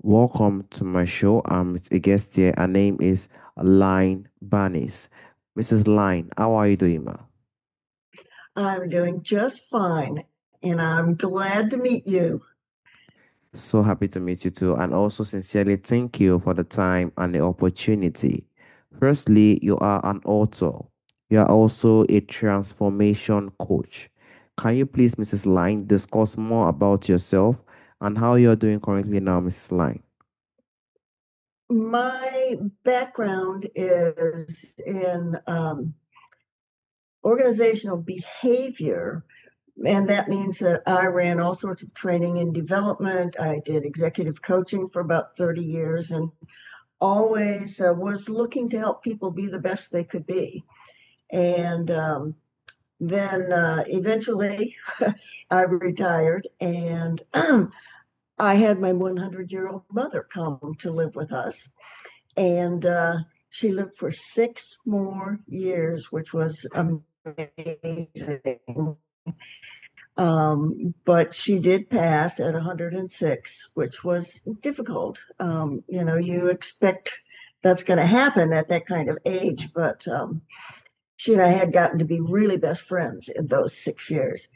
welcome to my show. It's a guest here. Her name is Lynn Banis. Mrs. Lynn, how are you doing, ma? I'm doing just fine, and I'm glad to meet you. So happy to meet you too, and also sincerely thank you for the time and the opportunity. Firstly, you are an author. You are also a transformation coach. Can you please, Mrs. Lynn, discuss more about yourself and how you're doing currently now, Mrs. Lynn? My background is in organizational behavior, and that means that I ran all sorts of training and development. I did executive coaching for about 30 years and always was looking to help people be the best they could be. And then eventually I retired and I had my 100-year-old mother come to live with us, and she lived for 6 more years, which was amazing. But she did pass at 106, which was difficult. You expect that's going to happen at that kind of age, but she and I had gotten to be really best friends in those 6 years.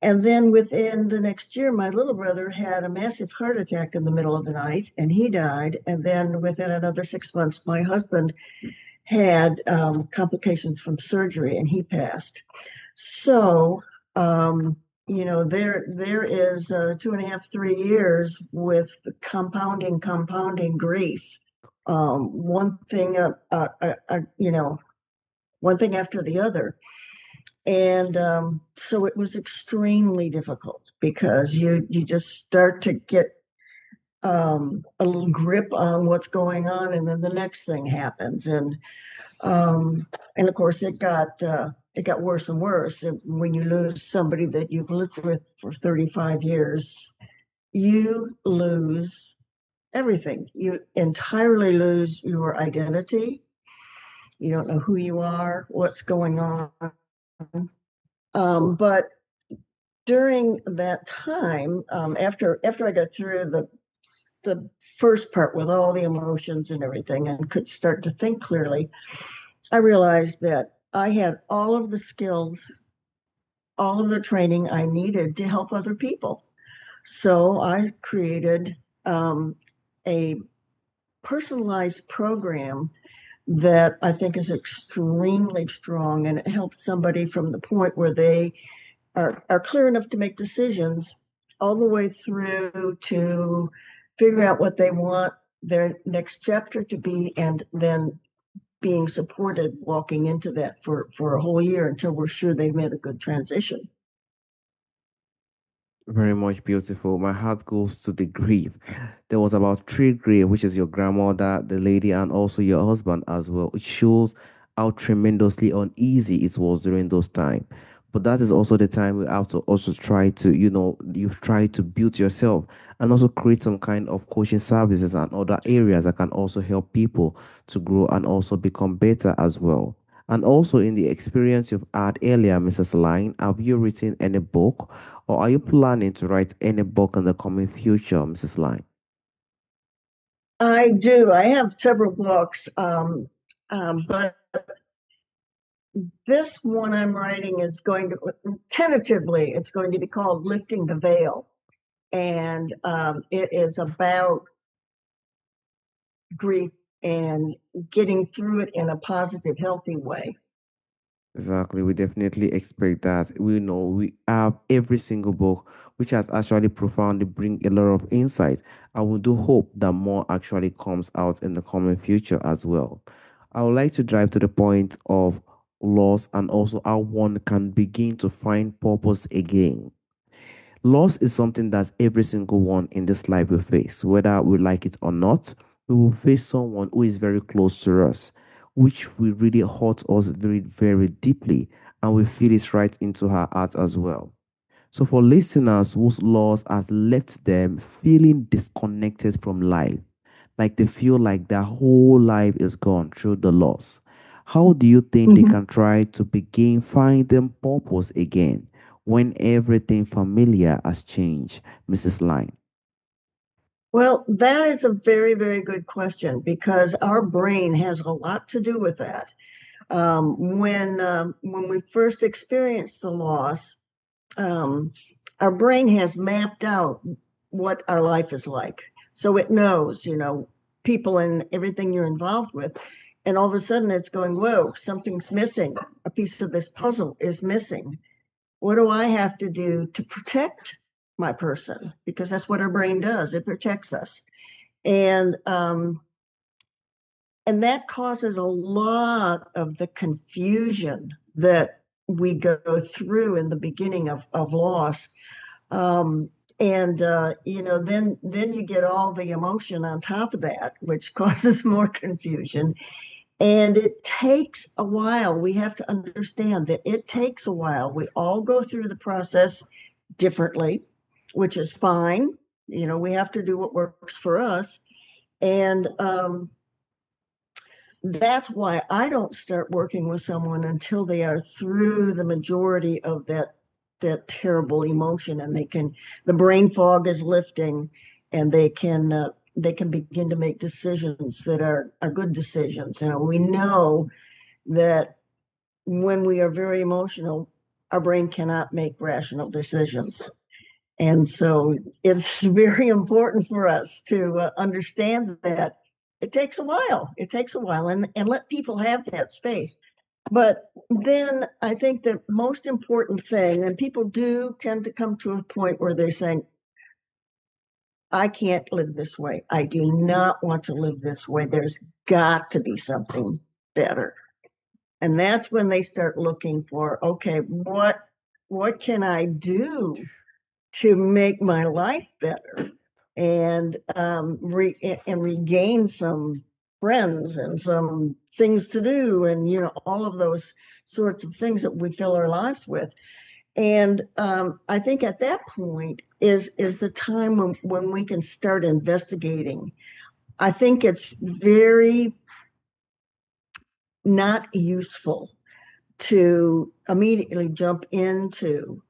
And then within the next year, my little brother had a massive heart attack in the middle of the night and he died. And then within another 6 months, my husband had complications from surgery and he passed. So, um, there is 2.5, 3 years with compounding grief. One thing, one thing after the other. And so it was extremely difficult because you just start to get a little grip on what's going on, and then the next thing happens, and of course it got worse and worse. And when you lose somebody that you've lived with for 35 years, you lose everything. You entirely lose your identity. You don't know who you are, what's going on. But during that time, after I got through the first part with all the emotions and everything and could start to think clearly, I realized that I had all of the skills, all of the training I needed to help other people. So I created a personalized program that I think is extremely strong, and it helps somebody from the point where they are clear enough to make decisions all the way through to figure out what they want their next chapter to be, and then being supported walking into that for a whole year until we're sure they've made a good transition. Very much beautiful. My heart goes to the grief. There was about three grief, which is your grandmother, the lady, and also your husband as well. It shows how tremendously uneasy it was during those times. But that is also the time we have to also try to, you try to build yourself and also create some kind of coaching services and other areas that can also help people to grow and also become better as well. And also in the experience you've had earlier, Mrs. Line, have you written any book? Or are you planning to write any book in the coming future, Mrs. Line? I do. I have several books, but this one I'm writing is going to tentatively it's going to be called "Lifting the Veil," and it is about grief and getting through it in a positive, healthy way. Exactly. We definitely expect that. We know we have every single book which has actually profoundly bring a lot of insight. And we do hope that more actually comes out in the coming future as well. I would like to drive to the point of loss and also how one can begin to find purpose again. Loss is something that every single one in this life will face, whether we like it or not. We will face someone who is very close to us, which will really hurt us very, very deeply, and we feel it right into our heart as well. So, for listeners whose loss has left them feeling disconnected from life, like they feel like their whole life is gone through the loss. How do you think they Mhm. can try to begin finding purpose again when everything familiar has changed, Mrs. Line? Well, that is a very, very good question because our brain has a lot to do with that. When we first experience the loss, um, our brain has mapped out what our life is like. So it knows, people and everything you're involved with. And all of a sudden it's going, whoa, something's missing. A piece of this puzzle is missing. What do I have to do to protect my person? Because that's what our brain does. It protects us. And um, and that causes a lot of the confusion that we go through in the beginning of loss. Um, then you get all the emotion on top of that, which causes more confusion. And it takes a while. We have to understand that it takes a while. We all go through the process differently, which is fine. We have to do what works for us. And that's why I don't start working with someone until they are through the majority of that terrible emotion, and the brain fog is lifting, and they can begin to make decisions that are good decisions. We know that when we are very emotional, our brain cannot make rational decisions. And so it's very important for us to understand that it takes a while. It takes a while, and let people have that space. But then I think the most important thing, and people do tend to come to a point where they're saying, I can't live this way. I do not want to live this way. There's got to be something better. And that's when they start looking for, okay, what can I do to make my life better and regain some friends and some things to do, and all of those sorts of things that we fill our lives with. And I think at that point is the time when we can start investigating. I think it's very not useful to immediately jump into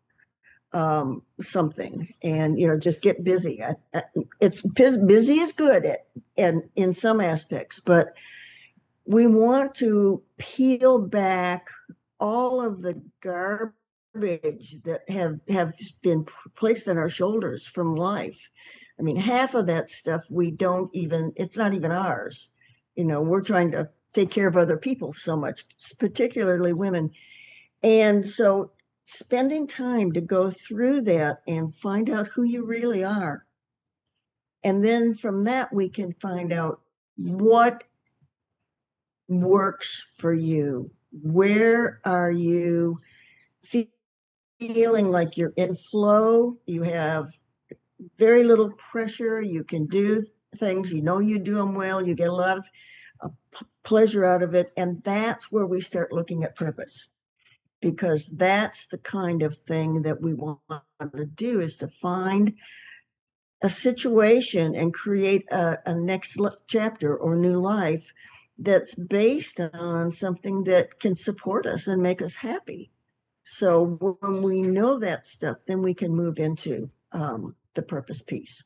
something and just get busy. It's busy is good and in some aspects, but we want to peel back all of the garbage that have been placed on our shoulders from life. I mean, half of that stuff we don't even, it's not even ours. We're trying to take care of other people so much, particularly women. And so spending time to go through that and find out who you really are. And then from that, we can find out what works for you. Where are you feeling like you're in flow? You have very little pressure. You can do things, you do them well. You get a lot of pleasure out of it. And that's where we start looking at purpose, because that's the kind of thing that we want to do, is to find a situation and create a next chapter or new life that's based on something that can support us and make us happy. So when we know that stuff, then we can move into the purpose piece.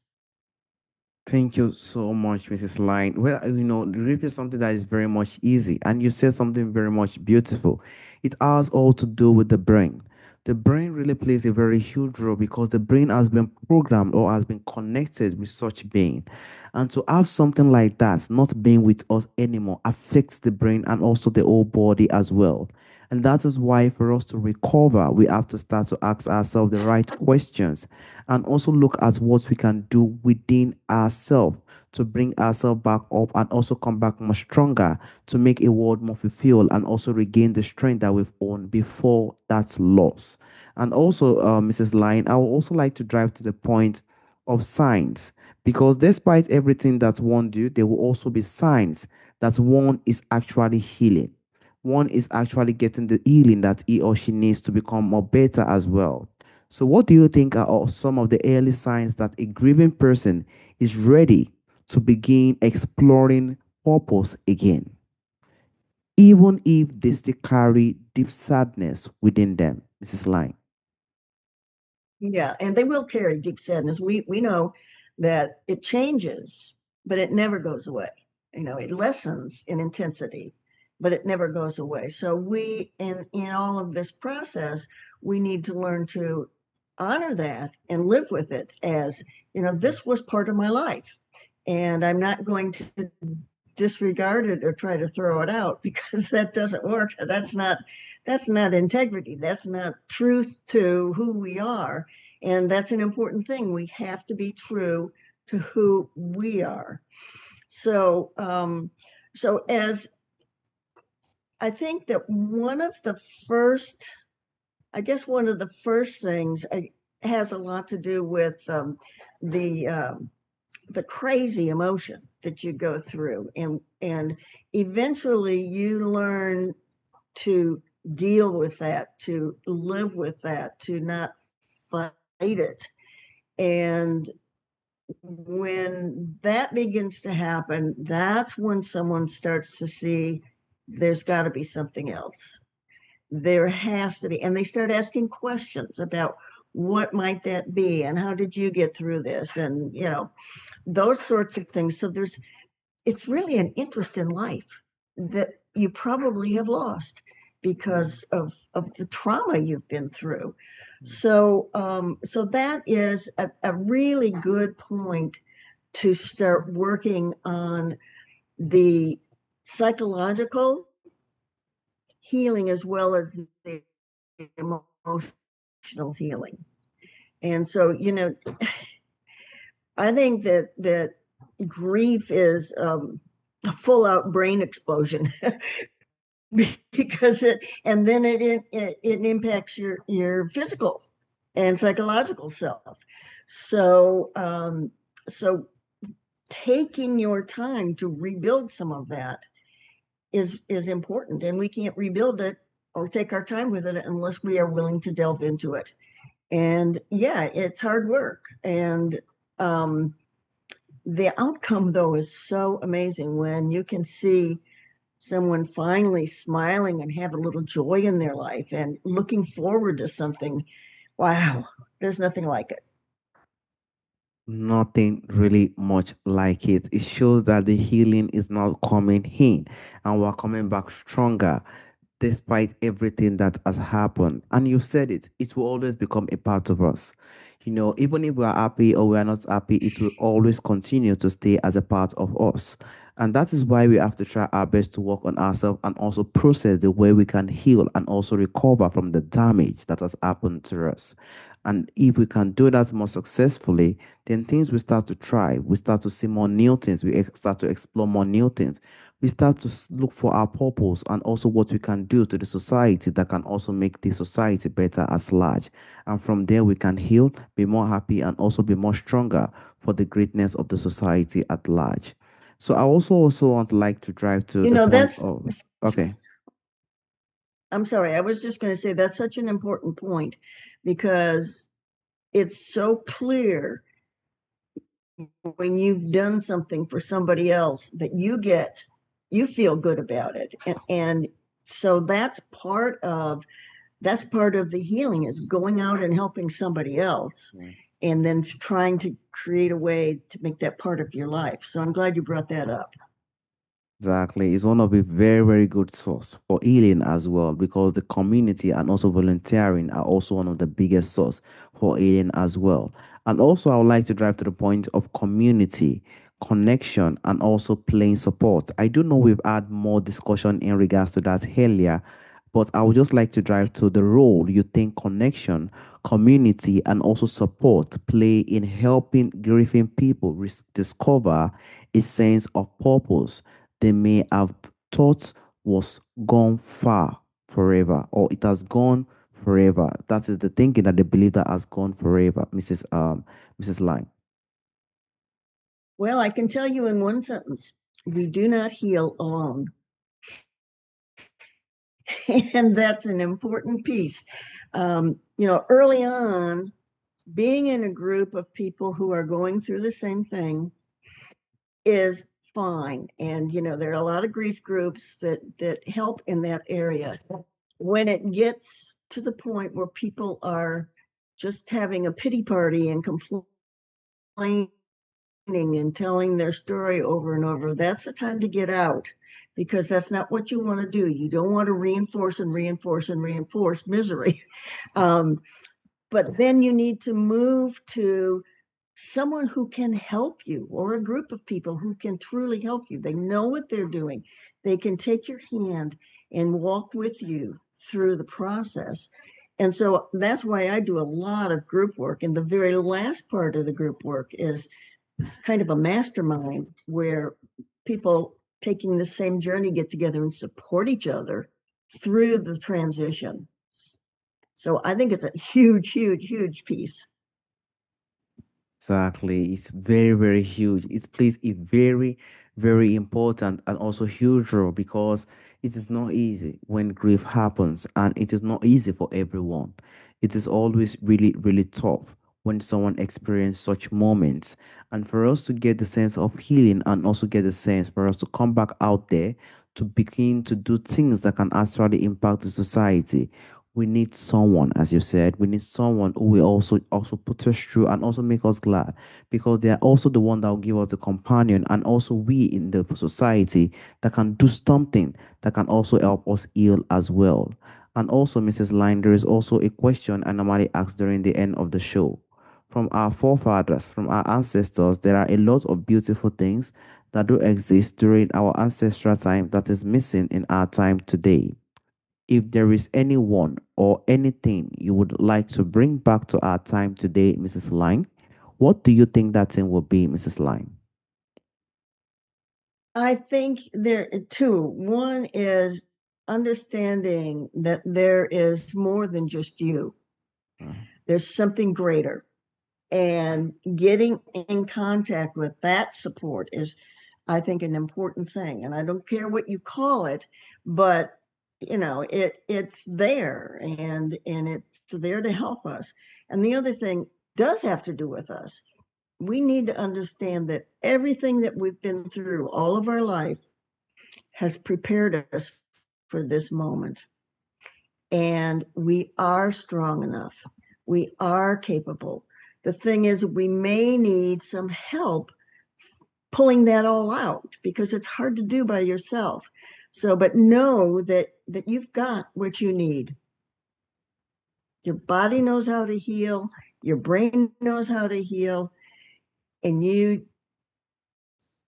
Thank you so much, Mrs. Line. Well, the rape is something that is very much easy, and you said something very much beautiful. It has all to do with the brain. The brain really plays a very huge role because the brain has been programmed or has been connected with such being. And to have something like that not being with us anymore affects the brain and also the whole body as well. And that is why, for us to recover, we have to start to ask ourselves the right questions and also look at what we can do within ourselves to bring ourselves back up and also come back much stronger to make a world more fulfilled and also regain the strength that we've owned before that loss. And also, Mrs. Line, I would also like to drive to the point of signs, because despite everything that one do, there will also be signs that one is actually healing. One is actually getting the healing that he or she needs to become more better as well. So, what do you think are some of the early signs that a grieving person is ready to begin exploring purpose again, even if they still carry deep sadness within them, Mrs. Line? Yeah, and they will carry deep sadness. We know that it changes, but it never goes away. It lessens in intensity, but it never goes away. So we, in all of this process, we need to learn to honor that and live with it as, this was part of my life. And I'm not going to disregard it or try to throw it out because that doesn't work. That's not integrity. That's not truth to who we are. And that's an important thing. We have to be true to who we are. So, as I think that one of the first things has a lot to do with the the crazy emotion that you go through, and eventually you learn to deal with that, to live with that, to not fight it. And when that begins to happen, that's when someone starts to see there's got to be something else. There has to be. And they start asking questions about what might that be and how did you get through this, and those sorts of things. So it's really an interest in life that you probably have lost because of the trauma you've been through. So that is a really good point to start working on the psychological healing as well as the emotional healing. And so, I think that grief is a full out brain explosion because and then it impacts your physical and psychological self. So taking your time to rebuild some of that is important, and we can't rebuild it or take our time with it unless we are willing to delve into it. And yeah, it's hard work, and the outcome though is so amazing when you can see someone finally smiling and have a little joy in their life and looking forward to something. Wow, there's nothing like it. Nothing really much like it. It shows that the healing is not coming in and we're coming back stronger despite everything that has happened. And you said it, it will always become a part of us. Even if we are happy or we are not happy, it will always continue to stay as a part of us. And that is why we have to try our best to work on ourselves and also process the way we can heal and also recover from the damage that has happened to us. And if we can do that more successfully, then things will start to thrive. We start to see more new things. We start to explore more new things. We start to look for our purpose and also what we can do to the society that can also make the society better at large. And from there, we can heal, be more happy, and also be more stronger for the greatness of the society at large. So I also want to like to drive to You the know, point that's, of okay. I'm sorry, I was just going to say that's such an important point because it's so clear when you've done something for somebody else that you feel good about it. And so that's part of the healing, is going out and helping somebody else Yeah. and then trying to create a way to make that part of your life. So I'm glad you brought that up. Exactly. It's one of a very, very good source for healing as well, because the community and also volunteering are also one of the biggest source for healing as well. And also I would like to drive to the point of community, connection, and also playing support. I do know we've had more discussion in regards to that earlier, but I would just like to drive to the role you think connection, community, and also support play in helping grieving people discover a sense of purpose they may have thought was gone far forever, or it has gone forever. That is the thinking that they believe that has gone forever, Mrs. Line. Well, I can tell you in one sentence, we do not heal alone. And that's an important piece. Early on, being in a group of people who are going through the same thing is fine. And, there are a lot of grief groups that help in that area. When it gets to the point where people are just having a pity party and complaining and telling their story over and over, that's the time to get out because that's not what you want to do. You don't want to reinforce and reinforce and reinforce misery. Um, but then you need to move to someone who can help you or a group of people who can truly help you. They know what they're doing. They can take your hand and walk with you through the process. And so that's why I do a lot of group work. And the very last part of the group work is kind of a mastermind where people taking the same journey get together and support each other through the transition. So I think it's a huge, huge, huge piece. Exactly. It's very, very huge. It plays a very, very important and also huge role because it is not easy when grief happens and it is not easy for everyone. It is always really, really tough when someone experiences such moments. And for us to get the sense of healing and also get the sense for us to come back out there to begin to do things that can actually impact the society, we need someone, as you said, we need someone who will also put us through and also make us glad because they are also the one that will give us the companion and also we in the society that can do something that can also help us heal as well. And also, Mrs. Line, there is also a question I normally ask during the end of the show. From our forefathers, from our ancestors, there are a lot of beautiful things that do exist during our ancestral time that is missing in our time today. If there is anyone or anything you would like to bring back to our time today, Mrs. Line, what do you think that thing will be, Mrs. Line? I think there are two. One is understanding that there is more than just you. Mm. There's something greater. And getting in contact with that support is, I think, an important thing. And I don't care what you call it, but it's there and it's there to help us. And the other thing does have to do with us. We need to understand that everything that we've been through all of our life has prepared us for this moment. And we are strong enough. We are capable. The thing is, we may need some help pulling that all out because it's hard to do by yourself. So, but know that you've got what you need. Your body knows how to heal, your brain knows how to heal, and you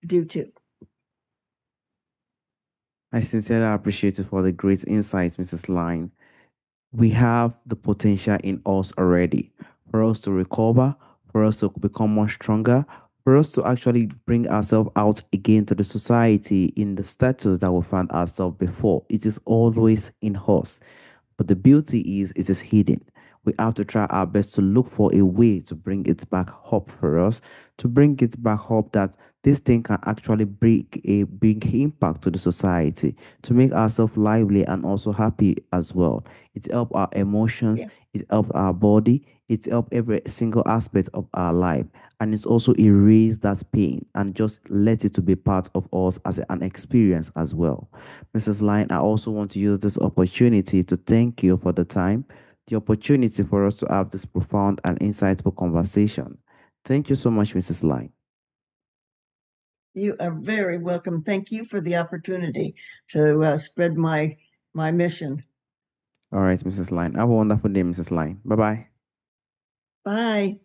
do too. I sincerely appreciate you for the great insights, Mrs. Line. We have the potential in us already for us to recover, for us to become more stronger, for us to actually bring ourselves out again to the society in the status that we found ourselves before. It is always in us. But the beauty is it is hidden. We have to try our best to look for a way to bring it back up for us, to bring it back up that this thing can actually bring a big impact to the society, to make ourselves lively and also happy as well. It helps our emotions, Yeah. it helps our body, it helps every single aspect of our life. And it's also erase that pain and just let it to be part of us as an experience as well. Mrs. Line, I also want to use this opportunity to thank you for the time, the opportunity for us to have this profound and insightful conversation. Thank you so much, Mrs. Line. You are very welcome. Thank you for the opportunity to spread my mission. All right, Mrs. Line. Have a wonderful day, Mrs. Line. Bye bye. Bye.